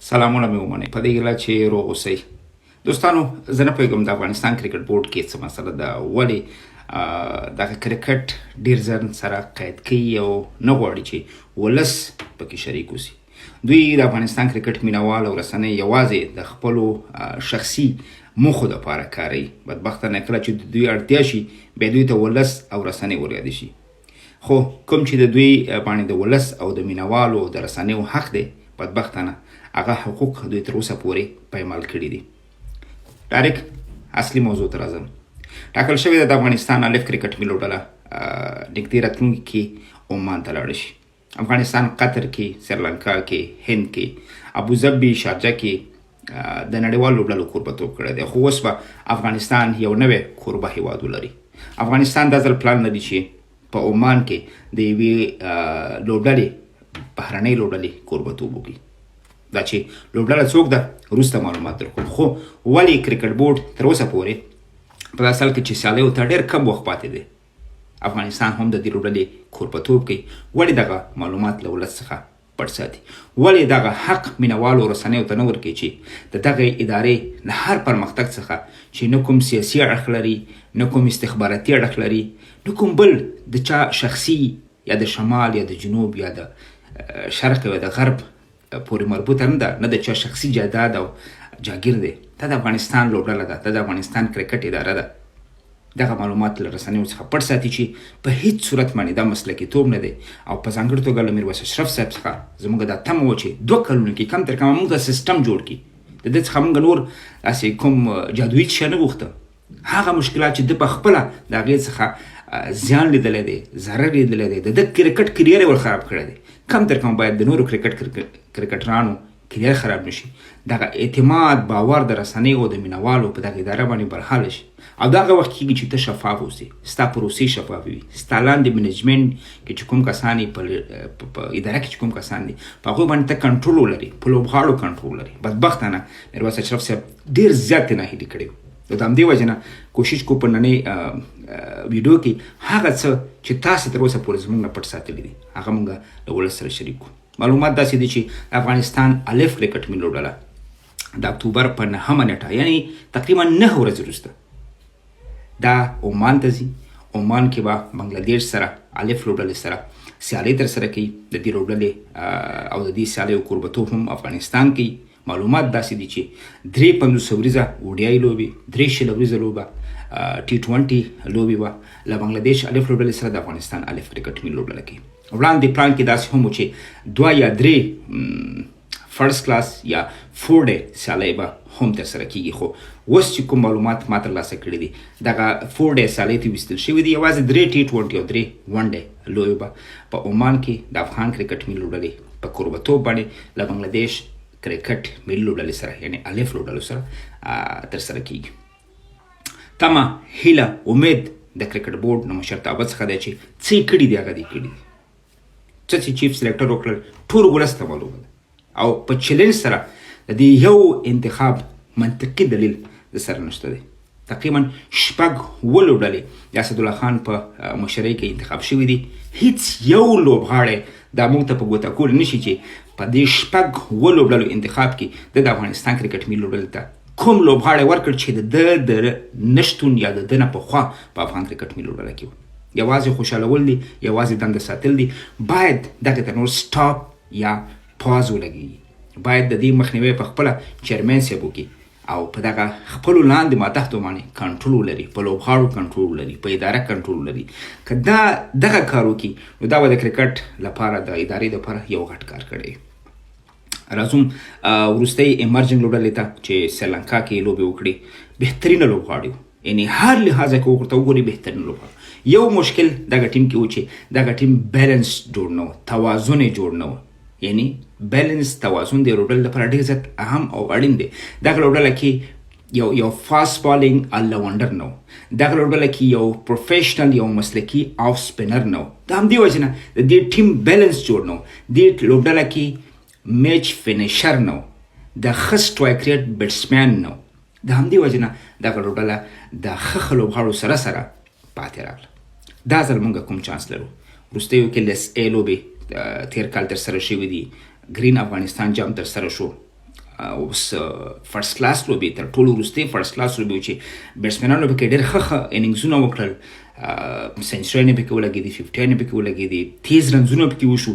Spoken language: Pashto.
سلامونه مې ومنئ په دې ګیله چې روغ اوسئ. دوستانو زه نه پوهېږم د افغانستان کرکټ بورډ کې څه مسله ده، ولې دغه کرکټ ډېر ځن سره قید کوي او نه غواړي چې ولس پکې شریک اوسي. دوی د افغانستان کرکټ مینوال او رسنۍ یوازې د خپلو شخصي موخو دپاره کاروي. بدبختانه کله چې د دوی اړتیا شي بیا دوی ته ولس او رسنۍ وریادې شي، خو کوم چې د دوی باندې د ولس او د مینوالو د رسنیو حق دی، بدبختانه هغه حقوق دوی تر اوسه پورې پایمال کړي دي. ډایرکټ اصلي موضوع ته راځم. ټاکل شوې ده د افغانستان الف کرکټ ملي لوبډله نږدې راتلونکي کې عمان ته لاړه شي. افغانستان قطر کې، سریلانکا کې، هند کې، ابوظبي، شارجه کې د نړیوالو لوبډلو کوربهتوب کړی دی، خو اوس به افغانستان یو نوی کوربه هیواد ولري. افغانستان دا ځل پلان لري چې په عمان کې د یوې لوبډلې بهرنۍ لوبډلې کوربهتوب وکړي. دا چې لوبډله څوک ده وروسته معلومات درکوم، خو ولې کرکټ بورډ تر اوسه پورې په داسې حال کې چې سیالیو ته ډېر کم وخت پاتې دی افغانستان هم د دې لوبډلې کوربهتوب کوي، ولې دغه معلومات له ولس څخه پټ ساتي؟ ولې دغه حق مینوالو رسنیو ته نه ورکوي چې د دغې ادارې له هر پرمختګ څخه چې نه کوم سیاسي اړخ لري، نه کوم استخباراتي اړخ لري، نه کوم بل د چا شخصي یا د شمال یا د جنوب یا د شرق یا د غرب پورې مربوطه نه ده، نه د چا شخصي جایداد او جاګیر دی. دا د افغانستان لوبډله ده، دا د افغانستان کرکټ اداره ده. دغه معلومات له رسنیو څخه پټ ساتي چې په هیڅ صورت باندې دا مسلکیتوب نه دی. او په ځانګړې توګه له میرویس اشرف صاحب څخه زموږ دا تمه وه چې 2 کلونو کې کم تر کمه موږ ته سیسټم جوړ کړي. د دې څخه موږ نور داسې کوم جادویي شی نه غوښته. هغه مشکلات چې ده په خپله د هغې څخه زیان لیدلی دی، ضرر لیدلی دی، د ده کرکټ کریر یې ور خراب کړی دی. کم تر کم باید د نورو کرکټرانو کریر خراب نشي. دغه اعتماد، باور د رسنیو او د مینوالو په دغه اداره باندې برحاله شي. او دغه وخت کېږي چې ته شفاف اوسې، ستا پروسې شفافې وي، ستا لاندې منیجمنټ کې چې کوم کسان په اداره کې چې کوم کسان دي په هغوی باندې ته کنټرول ولري، په لوبغاړو کنټرول لري. بدبختانه میرویس اشرف صاحب ډېر زیات ناهیلي کړی و. د همدې وجې نه کوشش کو په نننۍ ویډیو کې هغه څه چې تاسې تر اوسه پورې زموږ نه پټ ساتلي دي هغه موږ له ولس سره شریک کړو. معلومات داسې دي چې افغانستان الف کرکټ ملي لوبډله د اکتوبر په 9مه نیټه یعنی تقریبا 9 ورځې وروسته دا عمان ته ځي. عمان کې به بنګلادیش سره الف لوبډلې سره سیالۍ ترسره کوي. د دې لوبډلې او د دې سیالیو کوربهتوب هم افغانستان کوي. معلومات داسې دي چې 53 ورځه وډیایي لوبې، 3 ورځه لوبه T20 لوبې به له بنګلادیش الف لوبډلې سره د افغانستان الف کرکټ ملي لوبډله کوي. وړاندې پلان کې داسې هم و چې 2 یا 3 فرست کلاس یا 4 ډے سیالۍ به هم ترسره کېږي، خو اوس چې کوم معلومات ما ترلاسه کړي دي دغه 4 ډے سیالۍ ته ویستل شوي دي. یوازې 3 T20 او 3 1 ډے لوبې به په عمان کې د افغان کرکټ ملي لوبډلې په کوربهتوب باندې له بنګلادیش کرکټ ملي لوبډلې سره یعنی الف لوبډلو سره ترسره کېږي. تمه، هیله، امید د کرکټ بورډ نه مشرتابه څخه دی چې څه یې کړي دي هغه دې کړي دي. څه چې چیف سلیکټر وکړل ټول ولس ته معلومه ده، او په چیلنج سره د دې یو انتخاب منطقي دلیل د سره نشته دی. تقریبا 6 لوبډلې د اسدالله خان په مشرۍ کې انتخاب شوي دي. هیڅ یو لوبغاړی دا موږ ته په ګوته کول نشي چې په دې 6 لوبډلو انتخاب کې د افغانستان کرکټ ملي لوبډلې ته کوم لوبغاړی ورکړ چې د نشتون یا د ده نه پخوا په افغان کرکټ ملي لوبډله کې و. یوازې خوشحالول دي، یوازې دنده ساتل دي. باید دغه ته نور سټاپ یا پاز ولګېږي. باید د دې مخنیوی په خپله چیرمین صاحب وکړي او په دغه خپلو لاندې ماتحتو باندې کنټرول ولري، په لوبغاړو کنټرول ولري، په اداره کنټرول ولري. که دغه کار وکړي نو دا به د کرکټ لپاره د ادارې لپاره یو غټ کار کړی. راځم وروستۍ ایمرجنګ لوبډلې ته چې سریلانکا کې لوبې وکړي. بهترینه لوبغاړي وو، یعنی هر لحاظه که ورته وګوري بهترین لوبغاړي. یو مشکل دغه ټیم کې و چې دغه ټیم بیلنس جوړ نه و، توازن یې جوړ نه و. یعنی بیلنس، توازن د لوبډلې لپاره ډېر زیات اهم او اړین دی. دغه لوبډله کې یو فاست بالینګ الراونډر نه و. دغه لوبډله کې یو پروفیشنل، یو مسلکي آف سپینر نه و. د همدې وجې نه د دې ټیم بیلنس جوړ نه و. دې لوبډله کې میچ فینیشر نه و، د ښه سټرایک ریټ بیټسمین نه و. د همدې وجې نه دغه لوبډله د ښه لوبغاړو سره سره پاتې راغله. دا ځل موږ کوم چانس لرو. وروستیو کې لس ای لوبې تیر کال ترسره شوي دي. ګرین افغانستان جام ترسره شو. اوس فرست کلاس لوبې تر ټولو وروستۍ فرست کلاس لوبې چې بیټسمنانو پکې ډېر ښه اننګزونه وکړل، سنچریانې پکې ولګېدې، 50 پکې ولګېدې، تیز رنزونه پکې وشو.